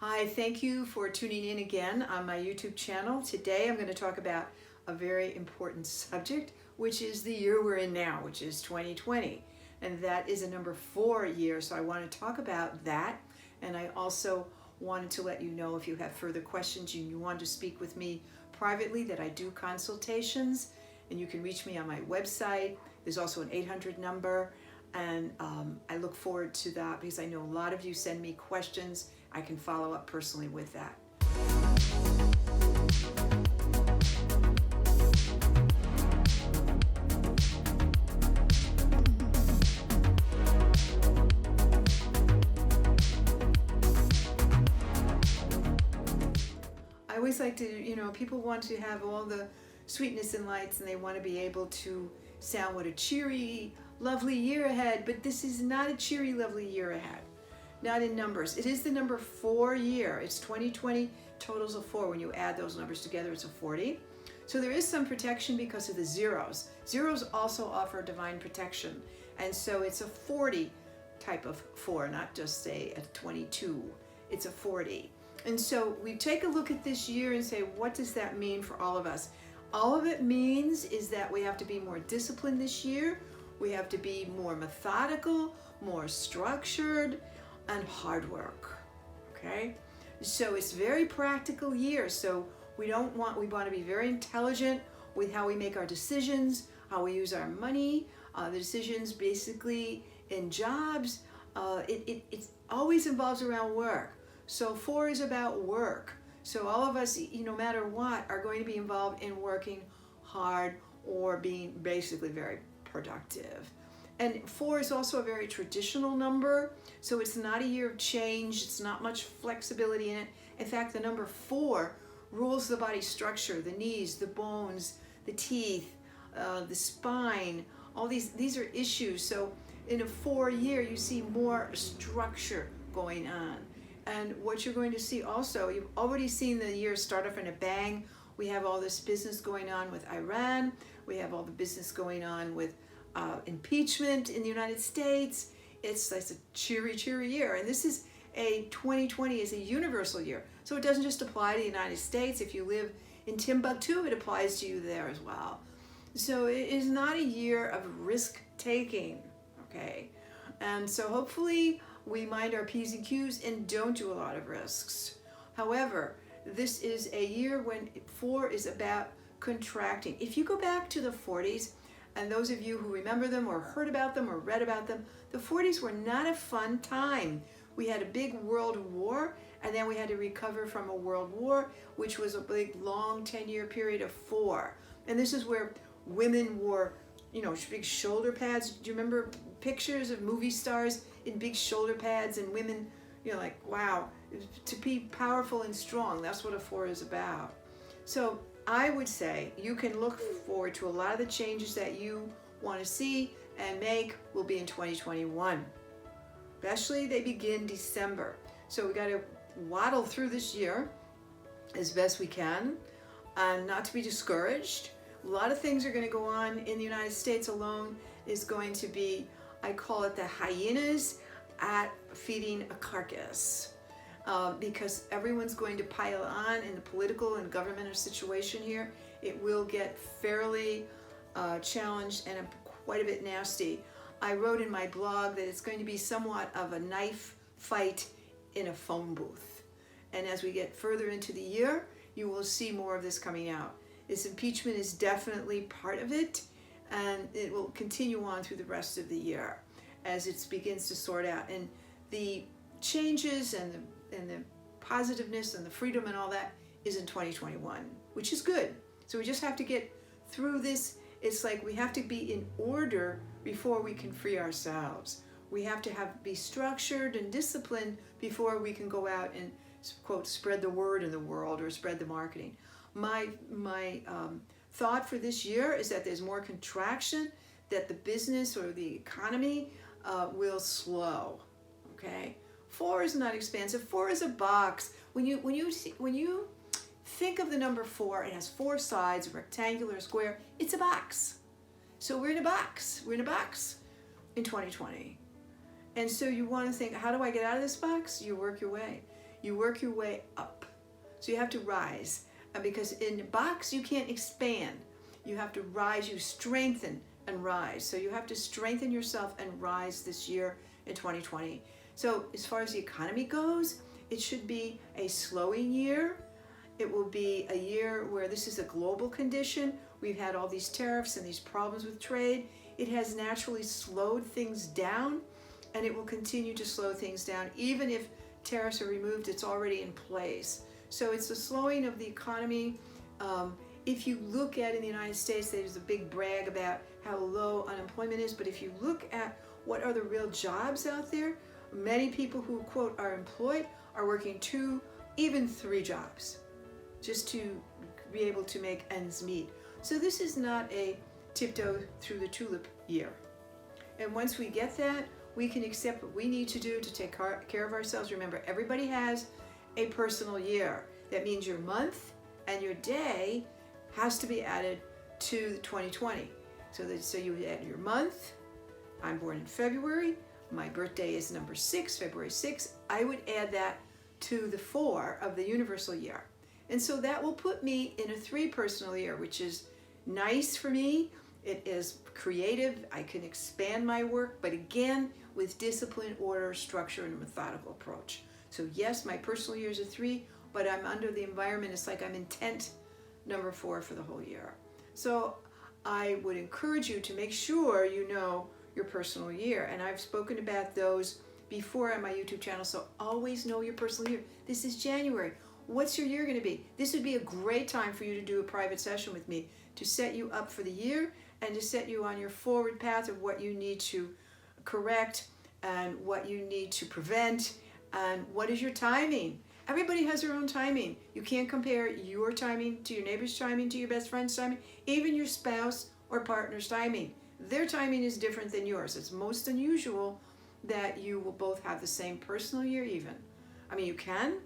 Hi, thank you for tuning in again on my YouTube channel. Today I'm going to talk about a very important subject, which is the year we're in now, which is 2020. And that is a number 4 year, so I want to talk about that. And I also wanted to let you know if you have further questions and you want to speak with me privately, that I do consultations, and you can reach me on my website. There's also an 800 number. And I look forward to that because I know a lot of you send me questions. I can follow up personally with that. I always like to, people want to have all the sweetness and lights, and they want to be able to sound what a cheery, lovely year ahead, but this is not a cheery, lovely year ahead. Not in numbers. It is the number 4 year. It's 2020, totals of 4. When you add those numbers together, it's a 40. So there is some protection because of the zeros. Zeros also offer divine protection. And so it's a 40 type of 4, not just say a 22. It's a 40. And so we take a look at this year and say, what does that mean for all of us? All of it means is that we have to be more disciplined this year. We have to be more methodical, more structured, and hard work. Okay? So it's a very practical year. So we want to be very intelligent with how we make our decisions, how we use our money, the decisions basically in jobs. It always involves around work. So 4 is about work. So all of us, no matter what, are going to be involved in working hard or being basically very productive. And 4 is also a very traditional number, so it's not a year of change. It's not much flexibility in it. In fact, the number 4 rules the body structure, the knees, the bones, the teeth, the spine. All these are issues. So in a 4 year, you see more structure going on. And what you're going to see also, you've already seen the year start off in a bang. We have all this business going on with Iran. We have all the business going on with impeachment in the United States. It's a cheery year. And this is 2020 is a universal year. So it doesn't just apply to the United States. If you live in Timbuktu, it applies to you there as well. So it is not a year of risk taking, okay? And so hopefully we mind our P's and Q's and don't do a lot of risks. However, this is a year when 4 is about contracting. If you go back to the 40s, and those of you who remember them or heard about them or read about them, the 40s were not a fun time. We had a big world war, and then we had to recover from a world war, which was a big, long 10-year period of 4. And this is where women wore, big shoulder pads. Do you remember pictures of movie stars in big shoulder pads and women, like, wow, to be powerful and strong? That's what a 4 is about. So I would say you can look forward to a lot of the changes that you want to see and make will be in 2021. Especially they begin December. So we got to waddle through this year as best we can and not to be discouraged. A lot of things are going to go on in the United States alone. Is going to be, I call it the hyenas at feeding a carcass. Because everyone's going to pile on in the political and governmental situation here. It will get fairly challenged and quite a bit nasty. I wrote in my blog that it's going to be somewhat of a knife fight in a phone booth. And as we get further into the year, you will see more of this coming out. This impeachment is definitely part of it, and it will continue on through the rest of the year as it begins to sort out. And the changes and the positiveness and the freedom and all that is in 2021, which is good. So we just have to get through this. It's like we have to be in order before we can free ourselves. We have to be structured and disciplined before we can go out and, quote, spread the word in the world or spread the marketing. My thought for this year is that there's more contraction, that the business or the economy will slow, okay? 4 is not expansive. 4 is a box. When you think of the number 4, it has 4 sides, rectangular, square. It's a box. So we're in a box. We're in a box in 2020. And so you want to think, how do I get out of this box? You work your way. You work your way up. So you have to rise. And because in a box, you can't expand. You have to rise, you strengthen and rise. So you have to strengthen yourself and rise this year in 2020. So as far as the economy goes, it should be a slowing year. It will be a year where this is a global condition. We've had all these tariffs and these problems with trade. It has naturally slowed things down, and it will continue to slow things down. Even if tariffs are removed, it's already in place. So it's a slowing of the economy. If you look at in the United States, there's a big brag about how low unemployment is, but if you look at what are the real jobs out there, many people who, quote, are employed are working 2, even 3 jobs just to be able to make ends meet. So this is not a tiptoe through the tulip year. And once we get that, we can accept what we need to do to take care of ourselves. Remember, everybody has a personal year. That means your month and your day has to be added to 2020. So you add your month. I'm born in February. My birthday is number 6, February 6th. I would add that to the 4 of the universal year. And so that will put me in a 3 personal year, which is nice for me. It is creative. I can expand my work, but again, with discipline, order, structure, and a methodical approach. So yes, my personal year is a 3, but I'm under the environment. It's like I'm intent number 4 for the whole year. So I would encourage you to make sure you know your personal year. And I've spoken about those before on my YouTube channel. So always know your personal year. This is January. What's your year going to be? This would be a great time for you to do a private session with me to set you up for the year and to set you on your forward path of what you need to correct and what you need to prevent and what is your timing. Everybody has their own timing. You can't compare your timing to your neighbor's timing, to your best friend's timing, even your spouse or partner's timing. Their timing is different than yours. It's most unusual that you will both have the same personal year even. I mean, you can,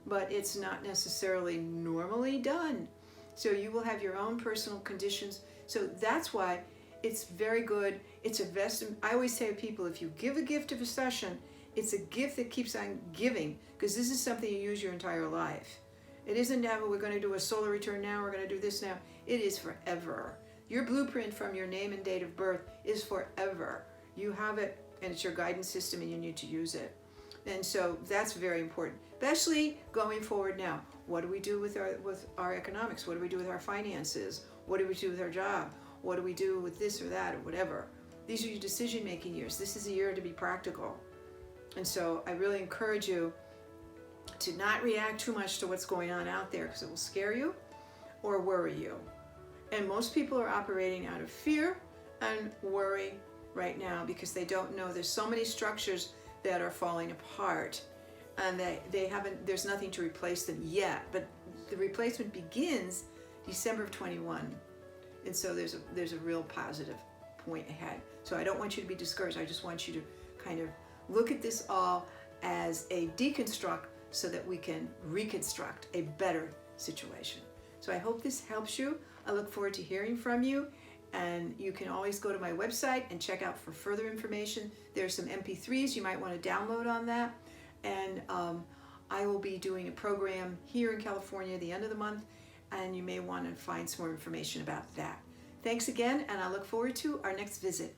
but it's not necessarily normally done. So you will have your own personal conditions. So that's why it's very good. It's a vested. I always say to people, if you give a gift of a session, it's a gift that keeps on giving, because this is something you use your entire life. It isn't now we're going to do a solar return now, we're going to do this now. It is forever. Your blueprint from your name and date of birth is forever. You have it, and it's your guidance system, and you need to use it. And so that's very important, especially going forward now. What do we do with our economics? What do we do with our finances? What do we do with our job? What do we do with this or that or whatever? These are your decision-making years. This is a year to be practical. And so I really encourage you to not react too much to what's going on out there, because it will scare you or worry you. And most people are operating out of fear and worry right now because they don't know there's so many structures that are falling apart, and they haven't, there's nothing to replace them yet, but the replacement begins December of 21. And so there's a real positive point ahead. So I don't want you to be discouraged. I just want you to kind of look at this all as a deconstruct so that we can reconstruct a better situation. So I hope this helps you. I look forward to hearing from you. And you can always go to my website and check out for further information. There's some MP3s you might want to download on that. And I will be doing a program here in California at the end of the month, and you may want to find some more information about that. Thanks again, and I look forward to our next visit.